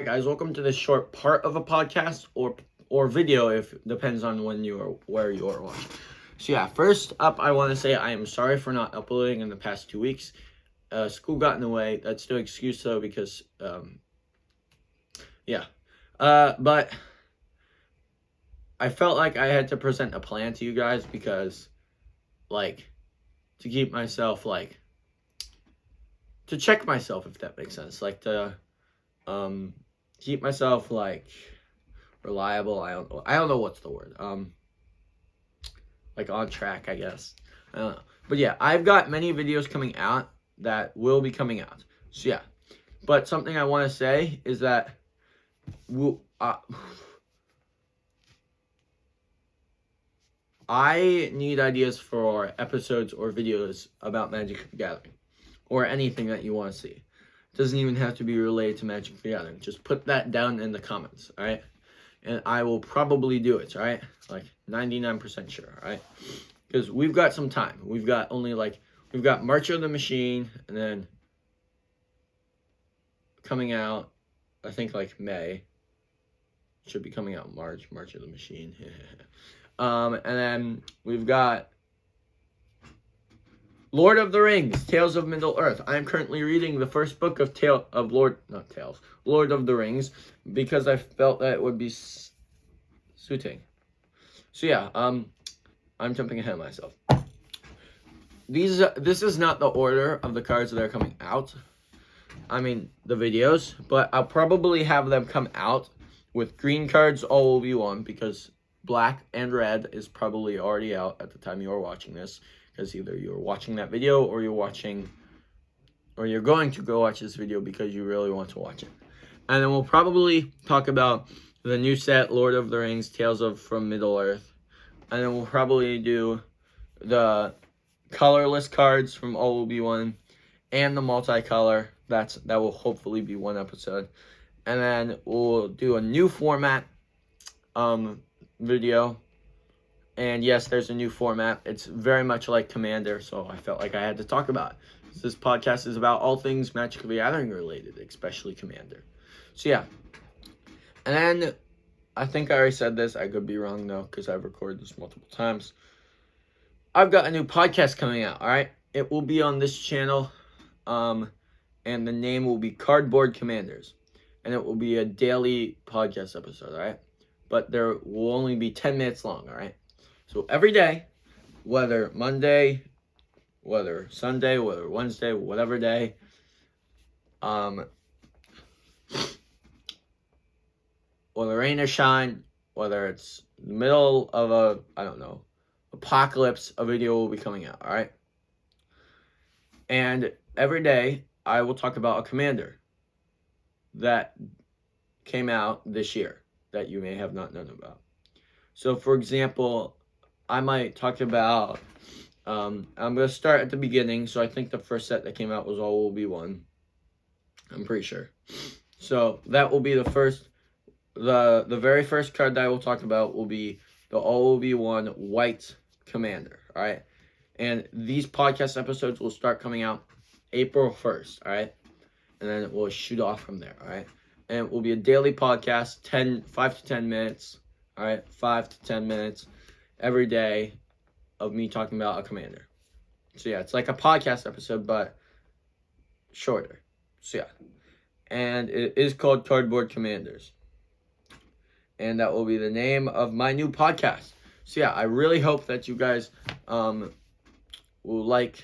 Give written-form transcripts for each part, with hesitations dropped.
guys, welcome to this short part of a podcast or video, if depends on when you are where you are watching. So yeah, first up, I want to say I am sorry for not uploading in the past 2 weeks. School got in the way. That's no excuse though, because but I felt like I had to present a plan to you guys because, like, to keep myself, like, to check myself, if that makes sense, like to keep myself, like, reliable. I don't know what's the word. Like, on track, I guess. I don't know. But yeah, I've got many videos coming out that will be coming out. So yeah. But something I want to say is that I need ideas for episodes or videos about Magic the Gathering, or anything that you want to see. It doesn't even have to be related to Magic the Gathering. Just put that down in the comments, alright? And I will probably do it, alright? Like 99% sure, alright? Because we've got some time. We've got March of the Machine, and then coming out, I think, like, May. Should be coming out March of the Machine. And then we've got Lord of the Rings, Tales of Middle-earth. I'm currently reading the first book of Lord of the Rings, because I felt that it would be suiting. So yeah, I'm jumping ahead of myself. This is not the order of the cards that are coming out. I mean, the videos, but I'll probably have them come out with green cards all will be one, because black and red is probably already out at the time you are watching this, because either you're watching that video or you're going to go watch this video because you really want to watch it. And then we'll probably talk about the new set, Lord of the Rings, Tales from Middle-earth. And then we'll probably do the colorless cards from All Will Be One and the multicolor. That will hopefully be one episode. And then we'll do a new format video. And yes, there's a new format. It's very much like Commander, so I felt like I had to talk about it. This podcast is about all things Magic the Gathering related, especially Commander. So yeah. And then, I think I already said this. I could be wrong, though, because I've recorded this multiple times. I've got a new podcast coming out, alright? It will be on this channel, and the name will be Cardboard Commanders. And it will be a daily podcast episode, alright? But there will only be 10 minutes long, alright? So every day, whether Monday, whether Sunday, whether Wednesday, whatever day, whether rain or shine, whether it's the middle of apocalypse, a video will be coming out, alright? And every day, I will talk about a commander that came out this year that you may have not known about. So, for example, I might talk about, I'm going to start at the beginning. So I think the first set that came out was All Will Be One. I'm pretty sure. So that will be the very first card that I will talk about will be the All Will Be One White Commander, alright? And these podcast episodes will start coming out April 1st, alright? And then we'll shoot off from there, alright? And it will be a daily podcast, 5 to 10 minutes, alright? 5 to 10 minutes every day of me talking about a commander. So yeah, it's like a podcast episode, but shorter. So yeah. And it is called Cardboard Commanders. And that will be the name of my new podcast. So yeah, I really hope that you guys will like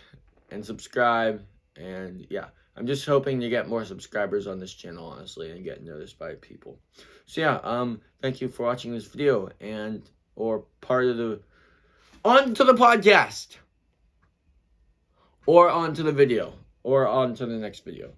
and subscribe. And yeah, I'm just hoping to get more subscribers on this channel, honestly, and get noticed by people. So yeah, thank you for watching this video or part of the onto the podcast, or onto the video, or onto the next video.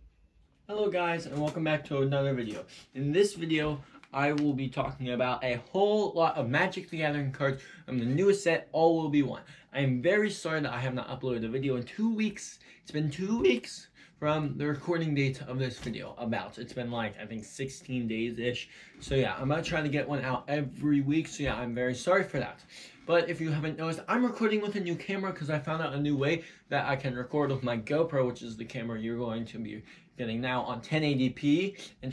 Hello guys, and welcome back to another video. In this video, I will be talking about a whole lot of Magic the Gathering cards from the newest set, All Will Be One. I am very sorry that I have not uploaded a video in 2 weeks. It's been 2 weeks from the recording date of this video. It's been like, I think 16 days-ish. So yeah, I'm going to try to get one out every week. So yeah, I'm very sorry for that. But if you haven't noticed, I'm recording with a new camera because I found out a new way that I can record with my GoPro, which is the camera you're going to be getting now, on 1080p and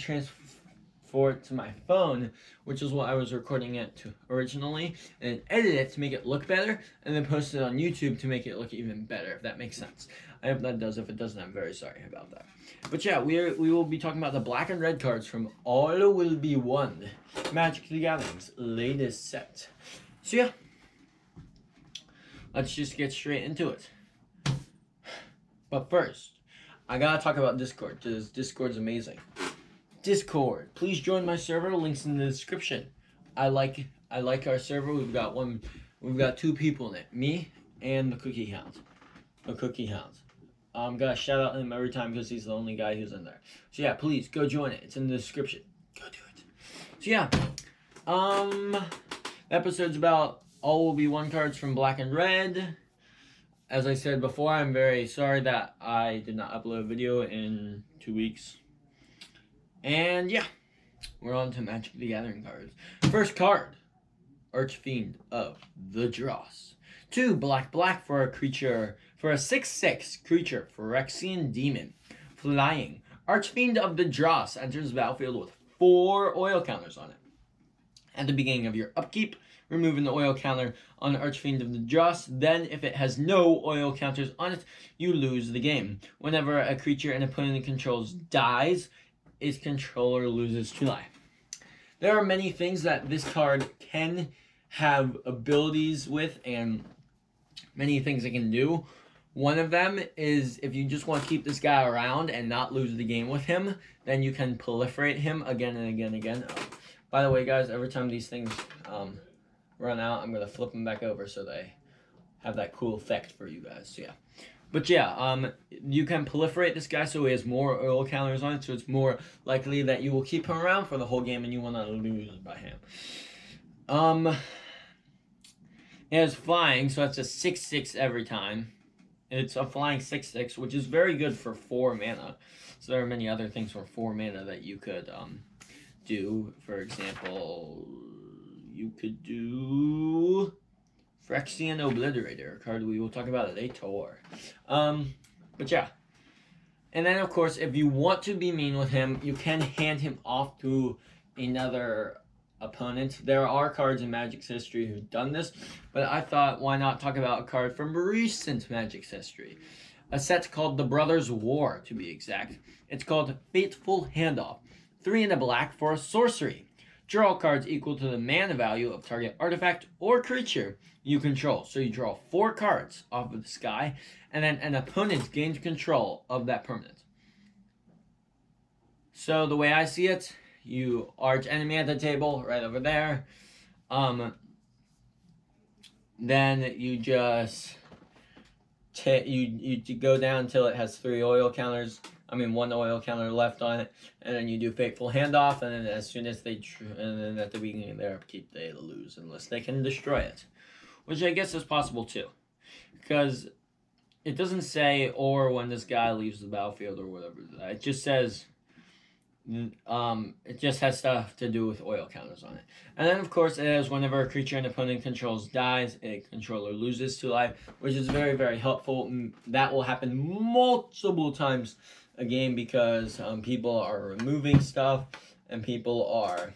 forward to my phone, which is what I was recording it to originally, and edit it to make it look better, and then post it on YouTube to make it look even better, if that makes sense. I hope that does. If it doesn't, I'm very sorry about that. But yeah, we will be talking about the black and red cards from All Will Be One, Magic the Gathering's latest set. So yeah, let's just get straight into it. But first, I gotta talk about Discord, because Discord's amazing. Discord, please join my server. Links in the description. I like our server. We've got 2 people in it, me and the Cookie Hound. The Cookie Hound. I'm gonna shout out him every time because he's the only guy who's in there. So yeah, please go join it. It's in the description. Go do it. So yeah, the episode's about All Will Be One cards from Black and Red. As I said before, I'm very sorry that I did not upload a video in 2 weeks. And yeah, we're on to Magic the Gathering cards. First card, Archfiend of the Dross. 2 black for a creature, for a 6/6 creature, Phyrexian Demon. Flying. Archfiend of the Dross enters the battlefield with 4 oil counters on it. At the beginning of your upkeep, remove an oil counter on Archfiend of the Dross. Then, if it has no oil counters on it, you lose the game. Whenever a creature an opponent controls dies, its controller loses 2 life. There are many things that this card can have abilities with, and many things it can do. One of them is, if you just want to keep this guy around and not lose the game with him, then you can proliferate him again and again and again. By the way, guys, every time these things run out, I'm going to flip them back over so they have that cool effect for you guys. So yeah. But yeah, you can proliferate this guy so he has more oil counters on it, so it's more likely that you will keep him around for the whole game and you will not lose by him. It has flying, so it's a 6/6 every time. It's a flying 6/6, which is very good for 4 mana. So there are many other things for 4 mana that you could do. For example, you could do Phyrexian Obliterator, a card we will talk about later. But yeah. And then, of course, if you want to be mean with him, you can hand him off to another opponent. There are cards in Magic's history who've done this, but I thought, why not talk about a card from recent Magic's history? A set called The Brothers' War, to be exact. It's called Fateful Handoff. 3 and a black for a sorcery. Draw cards equal to the mana value of target artifact or creature you control. So you draw 4 cards off of the sky, and then an opponent gains control of that permanent. So the way I see it, you arch enemy at the table, right over there. Then you just you go down until it has 3 oil counters. 1 oil counter left on it, and then you do Fateful Handoff, and then as soon as and then at the beginning of their upkeep, they lose unless they can destroy it, which I guess is possible too, because it doesn't say or when this guy leaves the battlefield or whatever. It just says it just has stuff to do with oil counters on it. And then, of course, it is whenever a creature an opponent controls dies, a controller loses 2 life, which is very, very helpful. That will happen multiple times a game because people are removing stuff and people are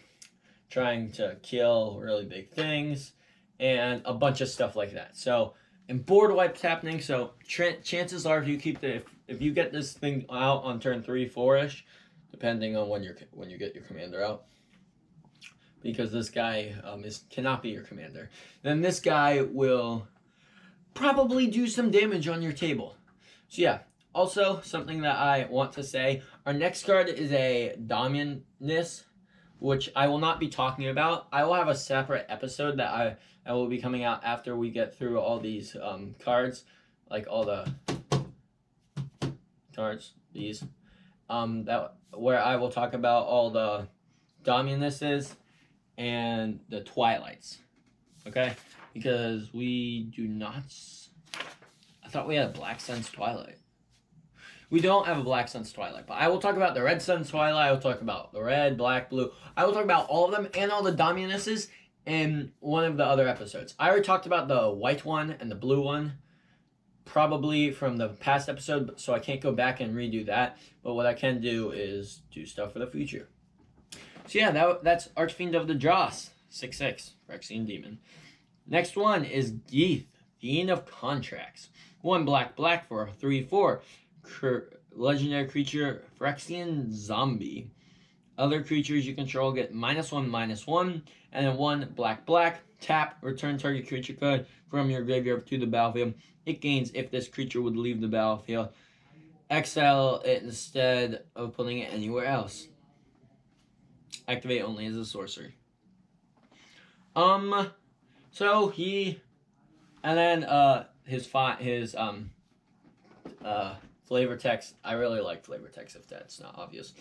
trying to kill really big things and a bunch of stuff like that. So, and board wipes happening. So chances are, if you get this thing out on turn 3, 4-ish, depending on when you get your commander out, because this guy cannot be your commander, then this guy will probably do some damage on your table. So yeah. Also, something that I want to say, our next card is a Dominus, which I will not be talking about. I will have a separate episode that I will be coming out after we get through all these cards, like all the cards, these, where I will talk about all the Dominuses and the Twilights, okay? Because we do not, I thought we had a Black Sun's Twilight. We don't have a Black Sun's Twilight, but I will talk about the Red Sun's Twilight. I will talk about the red, black, blue. I will talk about all of them and all the Dominuses in one of the other episodes. I already talked about the white one and the blue one, probably from the past episode, so I can't go back and redo that. But what I can do is do stuff for the future. So yeah, that's Archfiend of the Dross, 6/6, Phyrexian Demon. Next one is Geath, Fiend of Contracts. 1 black black for a 3/4. Legendary creature, Phyrexian Zombie. Other creatures you control get -1/-1, and then 1 black black. Tap, return target creature card from your graveyard to the battlefield. It gains if this creature would leave the battlefield. Exile it instead of putting it anywhere else. Activate only as a sorcery. So he, and then his flavor text. I really like flavor text. If that's not obvious,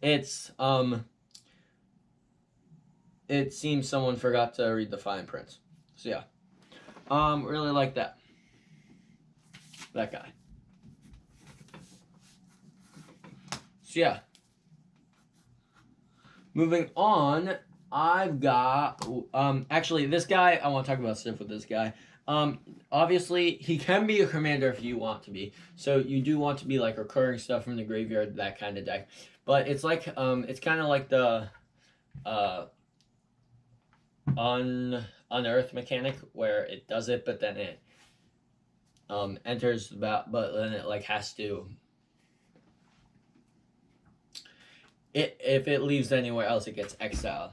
it's It seems someone forgot to read the fine print. So yeah, really like that. That guy. So yeah. Moving on, I've got actually this guy. I want to talk about stuff with this guy. Obviously he can be a commander if you want to be. So you do want to be like recurring stuff from the graveyard, that kind of deck. But it's like it's kind of like the unearth mechanic where it does it, but then it enters the but then it like has to. If it leaves anywhere else, it gets exiled.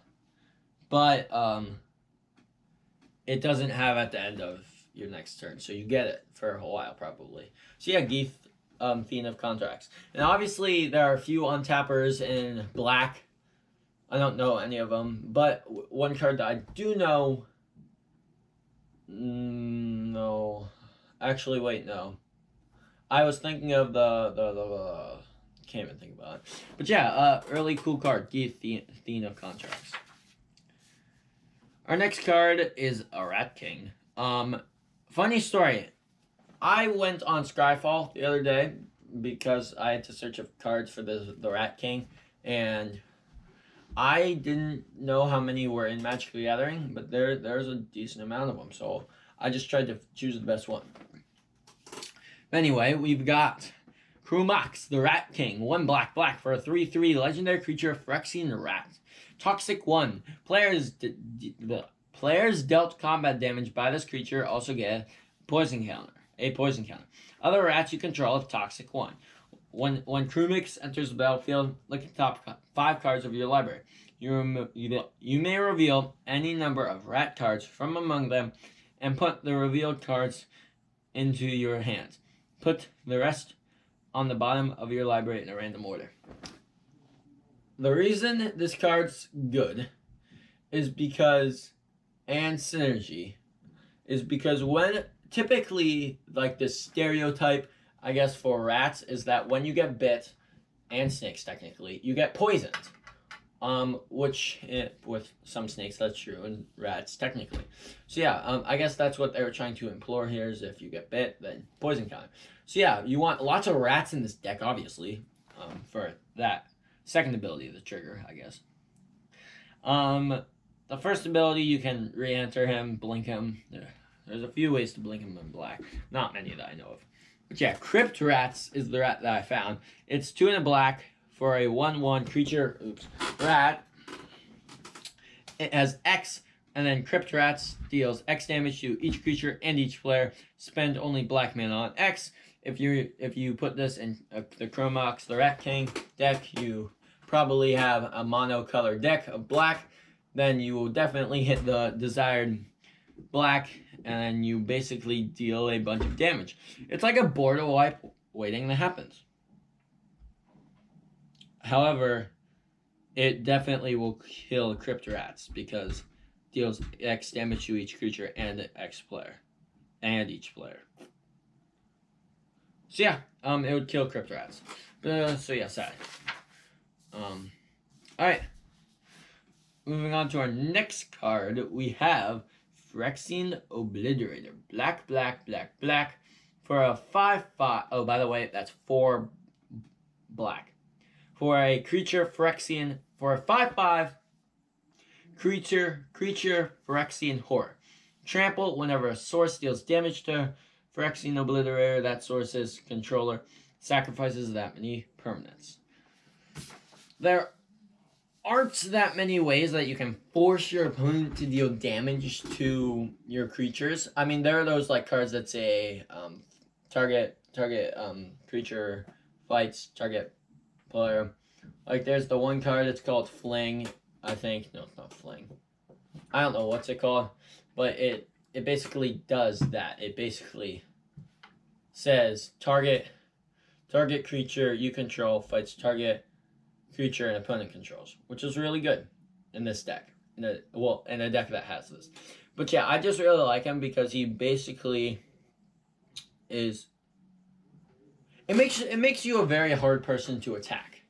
But it doesn't have at the end of your next turn, so you get it for a while probably. So yeah, Geath, Fiend of Contracts, and obviously there are a few untappers in black. I don't know any of them, but one card that I do know. No, actually, wait, no. I was thinking of the can't even think about it. But yeah, really cool card, Geath, Fiend of Contracts. Our next card is a Rat King. Funny story. I went on Scryfall the other day because I had to search of cards for the Rat King, and I didn't know how many were in Magic the Gathering, but there's a decent amount of them, so I just tried to choose the best one. Anyway, we've got Krumax, the Rat King. 1 black black for a 3/3 legendary creature, Phyrexian Rat. Toxic 1. Players dealt combat damage by this creature also get poison counter. A poison counter. Other rats you control have Toxic 1. When Krumax enters the battlefield, look at the top 5 cards of your library. You may reveal any number of rat cards from among them and put the revealed cards into your hands. Put the rest on the bottom of your library in a random order. The reason this card's good is because, and synergy, is because when typically, like the stereotype, I guess, for rats is that when you get bit, and snakes technically, you get poisoned. Which with some snakes that's true, and rats technically. So yeah, I guess that's what they were trying to implore here is if you get bit, then poison counter. So yeah, you want lots of rats in this deck, obviously, for that second ability, the trigger, I guess. The first ability, you can re-enter him, blink him. There's a few ways to blink him in black. Not many that I know of. But yeah, Crypt Rats is the rat that I found. It's 2 in a black for a 1/1 creature, rat. It has X, and then Crypt Rats deals X damage to each creature and each player. Spend only black mana on X. If you put this in the Krumax, the Rat King deck, you probably have a mono-color deck of black. Then you will definitely hit the desired black, and you basically deal a bunch of damage. It's like a border wipe waiting to happen. However, it definitely will kill Crypt Rats because it deals X damage to each creature and X player. And each player. So yeah, it would kill Crypt Rats. So yeah, sad. Alright. Moving on to our next card, we have Phyrexian Obliterator. Black, black, black, black. For a 5/5. Oh, by the way, that's 4 black. For a creature Phyrexian. For a 5/5 creature Phyrexian Horror. Trample whenever a source deals damage to Phyrexian Obliterator, that source's controller sacrifices that many permanents. There aren't that many ways that you can force your opponent to deal damage to your creatures. I mean, there are those like cards that say target creature fights target player. Like there's the one card that's called Fling. I think no, it's not Fling. I don't know what's it called, but it basically does that. It basically says target creature you control fights target creature and opponent controls, which is really good in this deck. In a deck that has this. But yeah, I just really like him because he basically is. It makes you a very hard person to attack,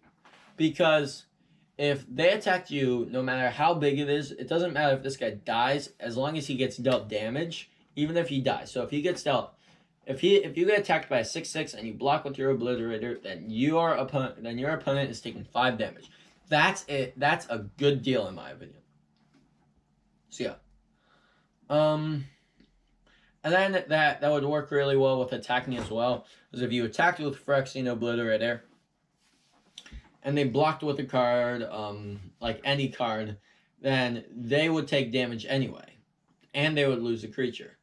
because if they attack you, no matter how big it is, it doesn't matter if this guy dies, as long as he gets dealt damage, even if he dies. So if he gets dealt, if you get attacked by a 6/6 and you block with your Obliterator, then your opponent is taking 5 damage. That's it. That's a good deal in my opinion. So yeah. And then that would work really well with attacking as well, because if you attacked with Phyrexian Obliterator and they blocked with a card, like any card, then they would take damage anyway, and they would lose a creature.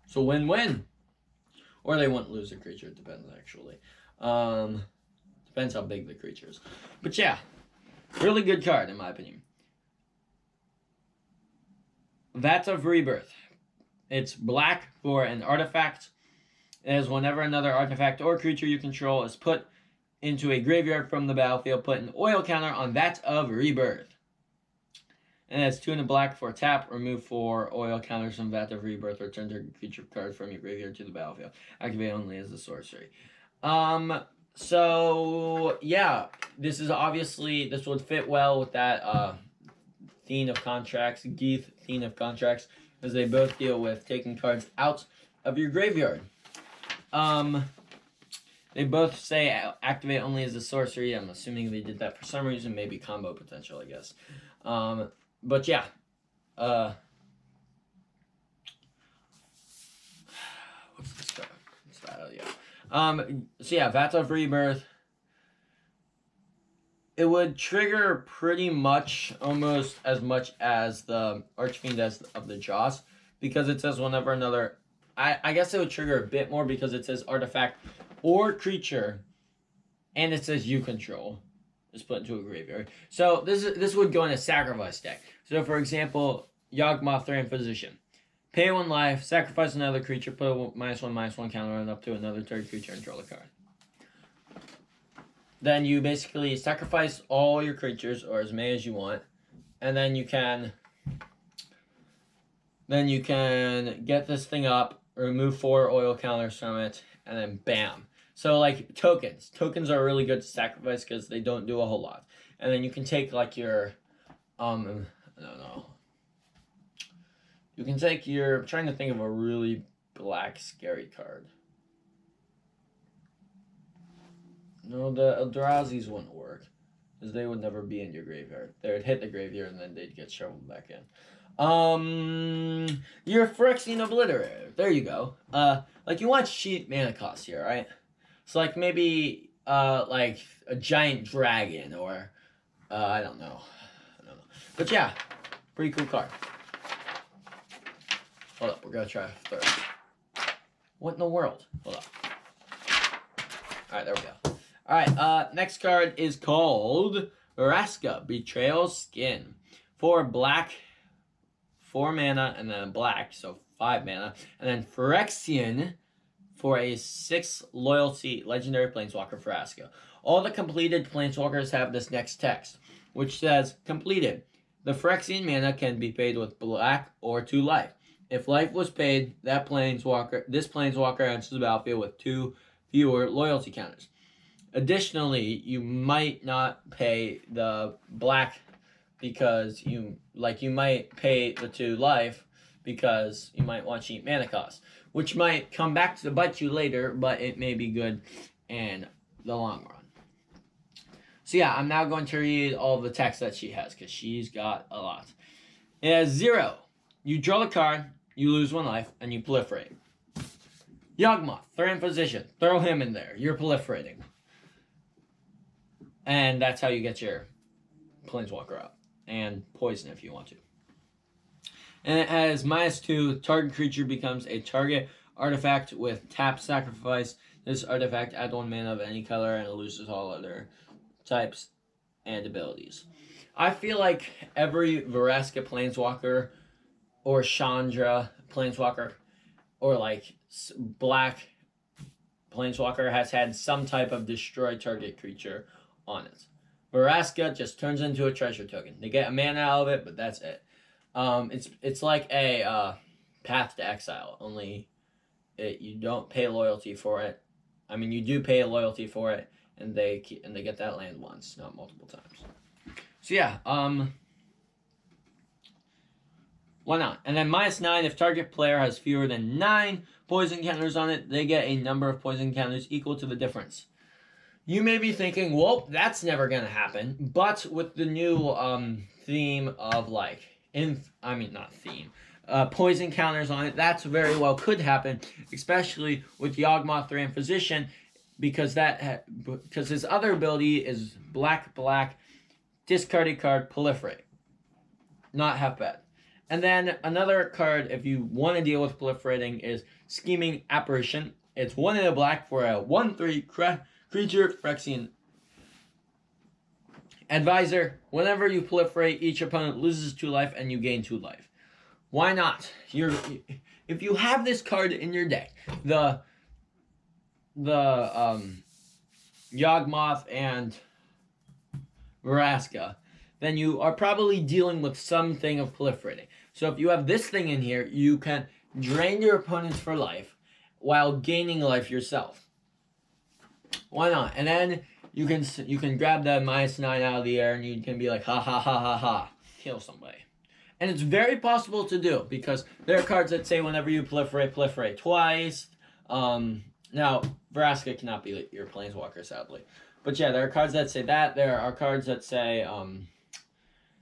So win-win. Or they wouldn't lose a creature, it depends actually. Depends how big the creature is. But yeah, really good card in my opinion. Vats of Rebirth. It's black for an artifact. It is whenever another artifact or creature you control is put into a graveyard from the battlefield, put an oil counter on Vats of Rebirth. And it's 2 and a black for tap. Remove 4 oil counters from Vats of Rebirth. Return target creature card from your graveyard to the battlefield. Activate only as a sorcery. So yeah, this would fit well with that Theme of Contracts, Geath Theme of Contracts, as they both deal with taking cards out of your graveyard. They both say activate only as a sorcery. I'm assuming they did that for some reason, maybe combo potential, I guess. But yeah. What's this card? What's that? Oh, yeah. So yeah, Vats of Rebirth. It would trigger pretty much almost as much as the Archfiend of the Jaws, because it says whenever another. I guess it would trigger a bit more because it says artifact or creature, and it says you control is put into a graveyard. So this would go in a sacrifice deck. So for example, Yawgmoth Thran Physician. Pay 1 life, sacrifice another creature, put a -1/-1 counter on up to another target creature and draw a card. Then you basically sacrifice all your creatures, or as many as you want, and then you can get this thing up, remove 4 oil counters from it, and then bam. So like tokens. Tokens are really good to sacrifice because they don't do a whole lot. And then you can take like your I don't know. You can take your, I'm trying to think of a really black scary card. No, the Eldrazi's wouldn't work, because they would never be in your graveyard. They would hit the graveyard and then they'd get shoveled back in. Your Phyrexian Obliterator. There you go. Like you want cheap mana cost here, right? So like maybe like a giant dragon, or I don't know. But yeah, pretty cool card. Hold up, we're gonna try a third. What in the world? Hold up. Alright, there we go. Alright, next card is called Vraska, Betrayal's Skin. 4 black, 4 mana, and then black, so 5 mana. And then Phyrexian for a 6 loyalty legendary planeswalker Vraska. All the completed planeswalkers have this next text, which says, completed. The Phyrexian mana can be paid with black or 2 life. If life was paid, this planeswalker enters the battlefield with 2 fewer loyalty counters. Additionally, you might not pay the black because you might pay the 2 life because you might want cheap mana cost, which might come back to bite you later, but it may be good in the long run. So yeah, I'm now going to read all of the text that she has, because she's got a lot. It has 0. You draw the card, you lose 1 life, and you proliferate. Yawgmoth, Thran Physician. Throw him in there. You're proliferating. And that's how you get your Planeswalker up. And poison if you want to. And it has -2. Target creature becomes a target artifact with tap sacrifice. This artifact adds 1 mana of any color and it loses all other types and abilities. I feel like every Vraska Planeswalker or Chandra Planeswalker or like black Planeswalker has had some type of destroy target creature on it. Vraska just turns into a treasure token. They get a mana out of it, but that's it. It's like a Path to Exile, only you don't pay loyalty for it. I mean, you do pay a loyalty for it, and they get that land once, not multiple times. So yeah, why not? And then -9, if target player has fewer than 9 poison counters on it, they get a number of poison counters equal to the difference. You may be thinking, well, that's never going to happen. But with the new theme of like, poison counters on it, that's very well could happen, especially with Yawgmoth Ramphysician, because his other ability is black, discard a card, proliferate. Not half bad. And then another card, if you want to deal with proliferating, is Scheming Apparition. It's 1 in a black for a 1/3 creature, Phyrexian Advisor. Whenever you proliferate, each opponent loses 2 life and you gain 2 life. Why not? If you have this card in your deck, the Yawgmoth and Vraska, then you are probably dealing with something of proliferating. So if you have this thing in here, you can drain your opponents for life while gaining life yourself. Why not? And then you can grab that -9 out of the air and you can be like, ha ha ha ha ha, kill somebody. And it's very possible to do, because there are cards that say whenever you proliferate twice. Now, Vraska cannot be your Planeswalker, sadly. But yeah, there are cards that say that. There are cards that say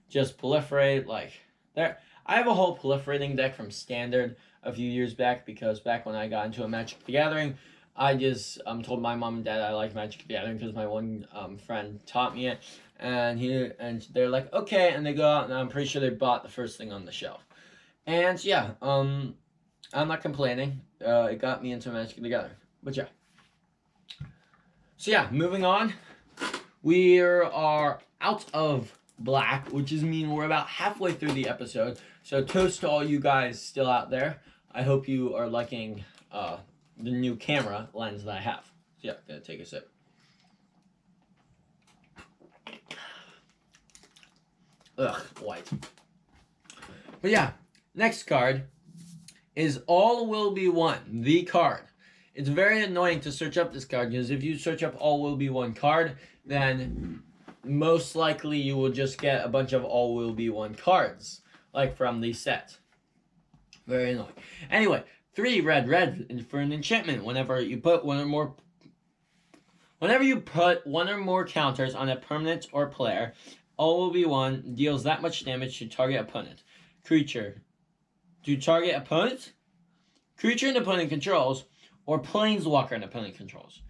just proliferate. Like, I have a whole proliferating deck from Standard a few years back, because back when I got into a Magic the Gathering, I just told my mom and dad I like Magic the Gathering because my one friend taught me it, and they're like, okay, and they go out, and I'm pretty sure they bought the first thing on the shelf. And yeah, I'm not complaining. It got me into Magic the Gathering. But yeah. So yeah, moving on. We are out of black, which is mean we're about halfway through the episode. So toast to all you guys still out there. I hope you are liking the new camera lens that I have. So yeah, gonna take a sip. Ugh, white. But yeah, next card is All Will Be One, the card. It's very annoying to search up this card, because if you search up All Will Be One card, then most likely you will just get a bunch of All Will Be One cards, like from the set. Very annoying. Anyway, 3 red for an enchantment. Whenever you put one or more counters on a permanent or player, All Will Be One deals that much damage to target opponent. Creature. To target opponent? Creature an opponent controls, or Planeswalker an opponent controls.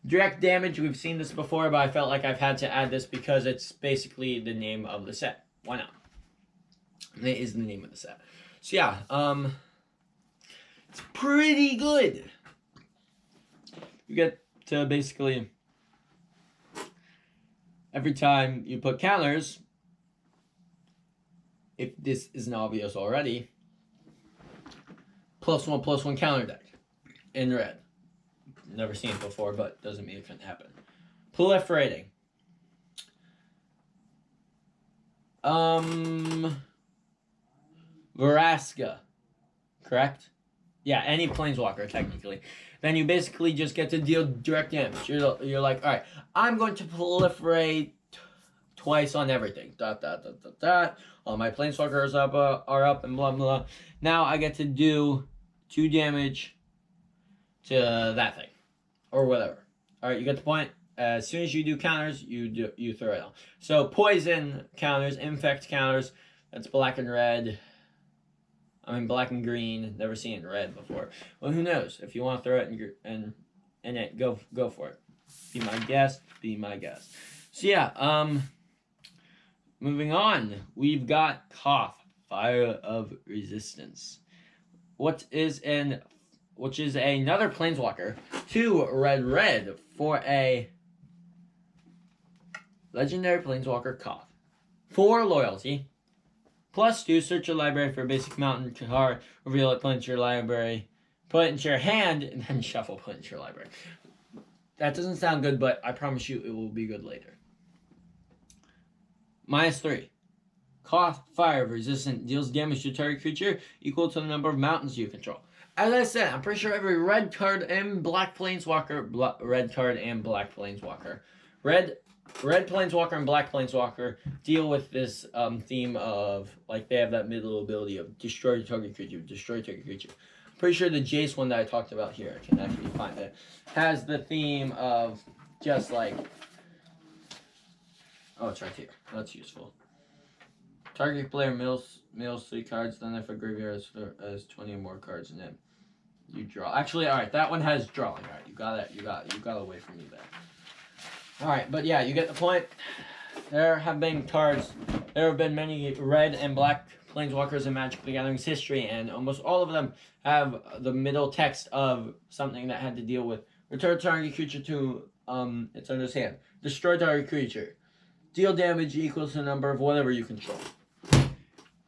Direct damage, we've seen this before, but I felt like I've had to add this because it's basically the name of the set. Why not? It is the name of the set. So yeah, it's pretty good. You get to basically, every time you put counters, if this isn't obvious already, +1/+1 counter deck in red. Never seen it before, but doesn't mean it couldn't happen. Proliferating. Vraska. Correct? Yeah, any Planeswalker, technically. Then you basically just get to deal direct damage. You're like, alright, I'm going to proliferate twice on everything. ... All my Planeswalkers are up and blah, blah. Now I get to do 2 damage to that thing. Or whatever. Alright, you get the point? As soon as you do counters, you throw it out. So poison counters, infect counters, that's black and red. I mean black and green. Never seen it in red before. Well, who knows? If you want to throw it in it, go for it. Be my guest. Be my guest. So yeah, moving on, we've got Koth, Fire of Resistance, which is another Planeswalker. 2 red for a legendary Planeswalker Koth. 4 loyalty. +2, search your library for a basic mountain card, reveal it, put it into your library, put it into your hand, and then shuffle, put it into your library. That doesn't sound good, but I promise you it will be good later. -3. Koth, Fire Resistant, deals damage to target creature equal to the number of mountains you control. As I said, I'm pretty sure every red card and black Planeswalker, red Planeswalker and black Planeswalker deal with this theme of, like, they have that middle ability of destroy target creature, Pretty sure the Jace one that I talked about here, I can actually find it, has the theme of just like, oh, it's right here. That's useful. Target player mills 3 cards, then if a graveyard has 20 or more cards in it, you draw. Actually, all right, that one has drawing. All right, you got away from me there. All right, but yeah, you get the point. There have been many red and black Planeswalkers in Magic the Gathering's history, and almost all of them have the middle text of something that had to deal with return target creature to its owner's hand, destroy target creature, deal damage equals to the number of whatever you control.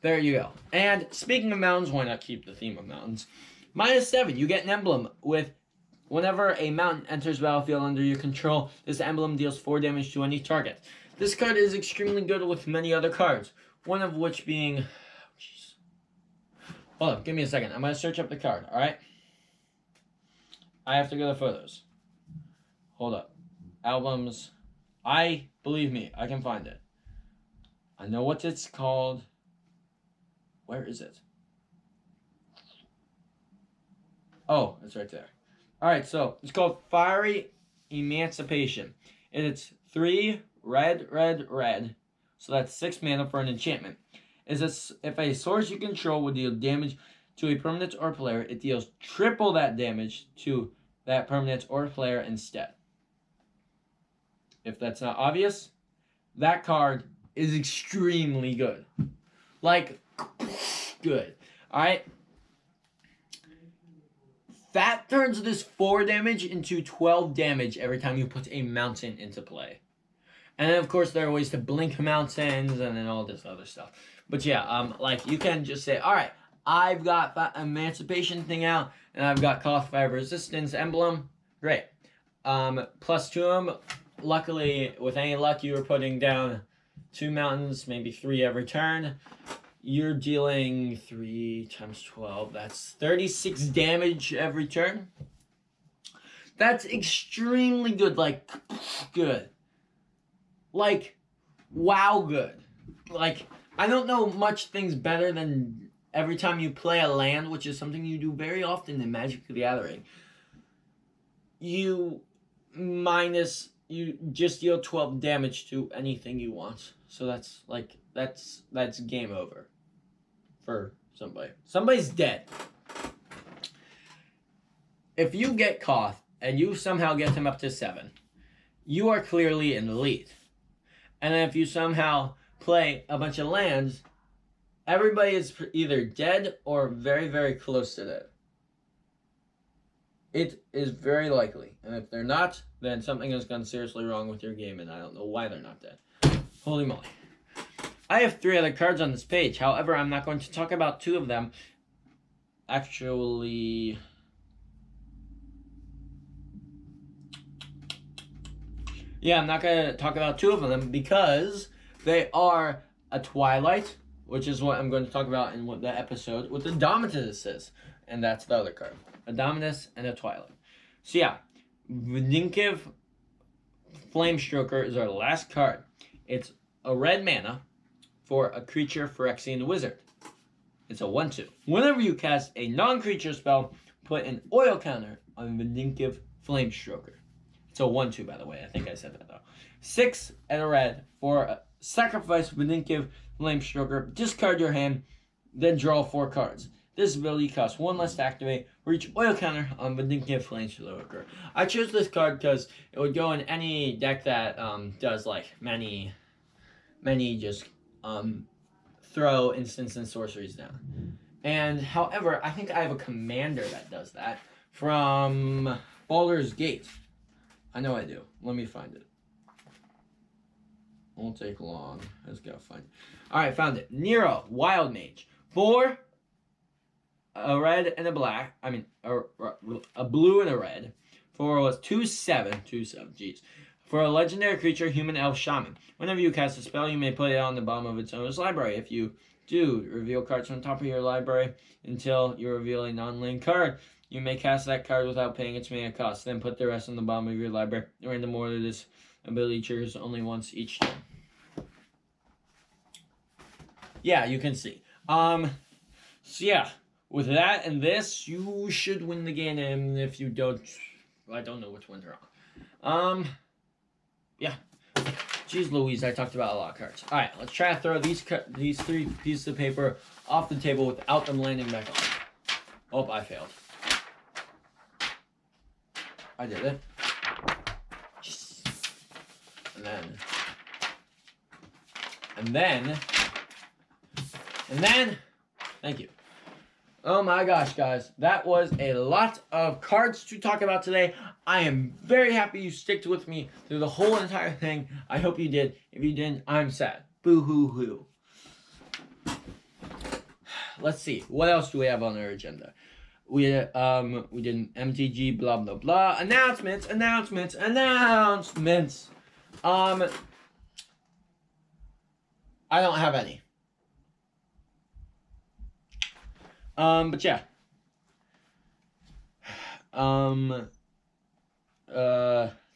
There you go. And speaking of mountains, why not keep the theme of mountains? -7, you get an emblem with whenever a mountain enters battlefield under your control, this emblem deals 4 damage to any target. This card is extremely good with many other cards, one of which being... Jeez. Hold on, give me a second. I'm going to search up the card, alright? I have to go to photos. Hold up. Albums. Believe me, I can find it. I know what it's called. Where is it? Oh, it's right there. Alright, so it's called Fiery Emancipation. And it's 3 red. So that's 6 mana for an enchantment. If a source you control would deal damage to a permanent or player, it deals triple that damage to that permanent or player instead. If that's not obvious, that card is extremely good. Like, good. Alright? That turns this 4 damage into 12 damage every time you put a mountain into play. And then, of course, there are ways to blink mountains and then all this other stuff. But yeah, like, you can just say, alright, I've got that Emancipation thing out, and I've got Koth Fire Resistance emblem. Great. Plus to them, luckily, with any luck, you were putting down 2 mountains, maybe 3 every turn. You're dealing 3 times 12. That's 36 damage every turn. That's extremely good. Like, good. Like, wow good. Like, I don't know much things better than every time you play a land, which is something you do very often in Magic the Gathering. You just deal 12 damage to anything you want. So that's like, that's game over for somebody. Somebody's dead. If you get Koth and you somehow get him up to 7, you are clearly in the lead. And then if you somehow play a bunch of lands, everybody is either dead or very, very close to dead. It is very likely. And if they're not, then something has gone seriously wrong with your game, and I don't know why they're not dead. Holy moly. I have 3 other cards on this page. However, I'm not going to talk about 2 of them. Actually... yeah, I'm not going to talk about 2 of them because they are a Twilight, which is what I'm going to talk about in the episode, what the Indomitus is. And that's the other card. A Indomitus and a Twilight. So yeah, Vindictive Flamestroker is our last card. It's a red mana for a creature Phyrexian Wizard. It's a 1/2. Whenever you cast a non-creature spell, put an oil counter on Vindictive Flamestroker. It's a 1/2, by the way. I think I said that, though. 6 and a red for sacrifice Vindictive Flamestroker, discard your hand, then draw 4 cards. This ability costs 1 less to activate for each oil counter on Vindictive Flamethrower. I chose this card because it would go in any deck that does like many just throw instants and sorceries down. And however, I think I have a commander that does that from Baldur's Gate. I know I do. Let me find it. Won't take long. I just gotta find it. Alright, found it. Nero, Wild Mage. 4, a red and a black. I mean, a blue and a red. 4 was 2/7. 2/7, jeez. For a legendary creature, human elf shaman. Whenever you cast a spell, you may put it on the bottom of its owner's library. If you do, reveal cards from the top of your library until you reveal a non-land card. You may cast that card without paying its mana cost. Then put the rest on the bottom of your library. In random order, this ability triggers only once each turn. Yeah, you can see. So yeah, with that and this, you should win the game. And if you don't, I don't know which ones are on. Yeah. Jeez Louise, I talked about a lot of cards. Alright, let's try to throw these 3 pieces of paper off the table without them landing back on. Oh, I failed. I did it. Yes. And then, thank you. Oh my gosh, guys. That was a lot of cards to talk about today. I am very happy you sticked with me through the whole entire thing. I hope you did. If you didn't, I'm sad. Boo-hoo-hoo. Let's see. What else do we have on our agenda? We did an MTG blah blah blah. Announcements. I don't have any. But yeah.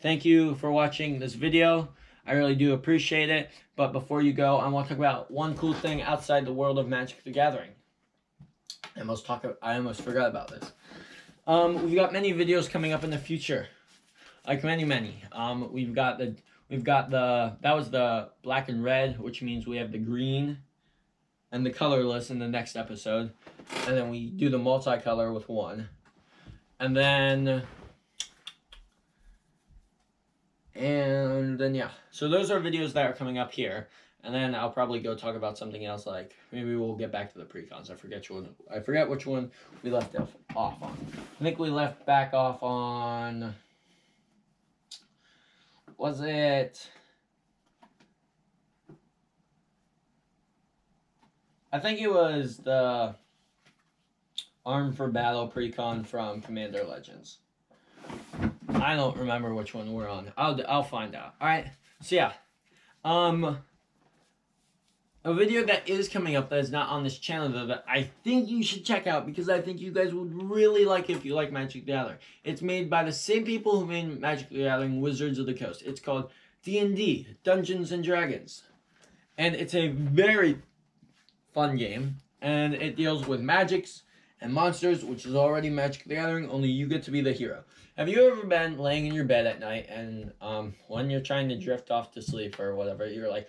Thank you for watching this video. I really do appreciate it. But before you go, I want to talk about one cool thing outside the world of Magic the Gathering. I almost forgot about this. We've got many videos coming up in the future. Like many. We've got the that was the black and red, which means we have the green and the colorless in the next episode. And then we do the multicolor with 1. And then yeah. So those are videos that are coming up here. And then I'll probably go talk about something else, like maybe we'll get back to the precons. I forget which one we left off on. I think we left back off on, was it? I think it was the Arm for Battle precon from Commander Legends. I don't remember which one we're on. I'll find out. All right. So yeah, a video that is coming up that is not on this channel though that I think you should check out because I think you guys would really like it if you like Magic the Gathering. It's made by the same people who made Magic the Gathering Wizards of the Coast. It's called D&D, Dungeons and Dragons. And it's a very fun game. And it deals with magics and monsters, which is already Magic the Gathering, only you get to be the hero. Have you ever been laying in your bed at night and when you're trying to drift off to sleep or whatever, you're like,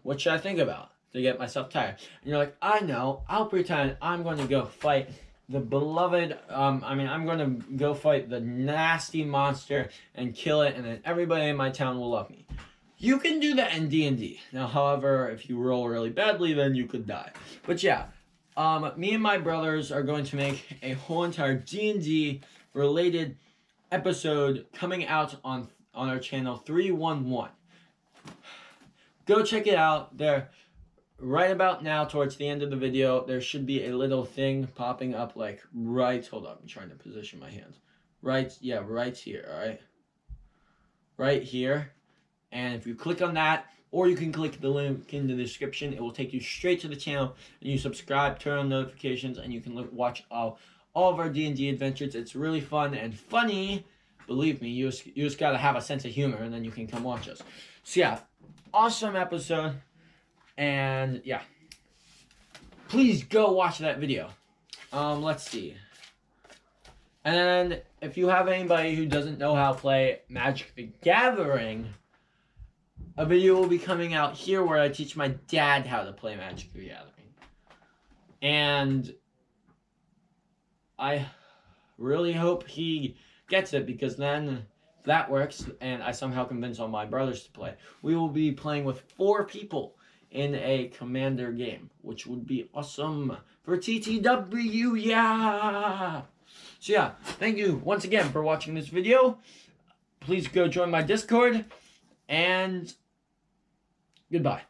what should I think about to get myself tired? And you're like, I know, I'll pretend I'm going to go fight the beloved, I'm going to go fight the nasty monster and kill it, and then everybody in my town will love me. You can do that in D&D. Now, however, if you roll really badly, then you could die. But yeah, me and my brothers are going to make a whole entire D&D related episode coming out on our channel 311. Go check it out. There, right about now, towards the end of the video, there should be a little thing popping up, like right. Hold up, I'm trying to position my hands. Right here. All right, right here. And if you click on that, or you can click the link in the description, it will take you straight to the channel, and you subscribe, turn on notifications, and you can watch all of our D&D adventures. It's really fun and funny. Believe me, you just gotta have a sense of humor, and then you can come watch us. So yeah, awesome episode, and yeah, please go watch that video. Let's see. And if you have anybody who doesn't know how to play Magic the Gathering, a video will be coming out here where I teach my dad how to play Magic the Gathering. And I really hope he gets it, because then if that works and I somehow convince all my brothers to play, we will be playing with 4 people in a Commander game, which would be awesome for TTW. Yeah. So yeah, thank you once again for watching this video. Please go join my Discord, and goodbye.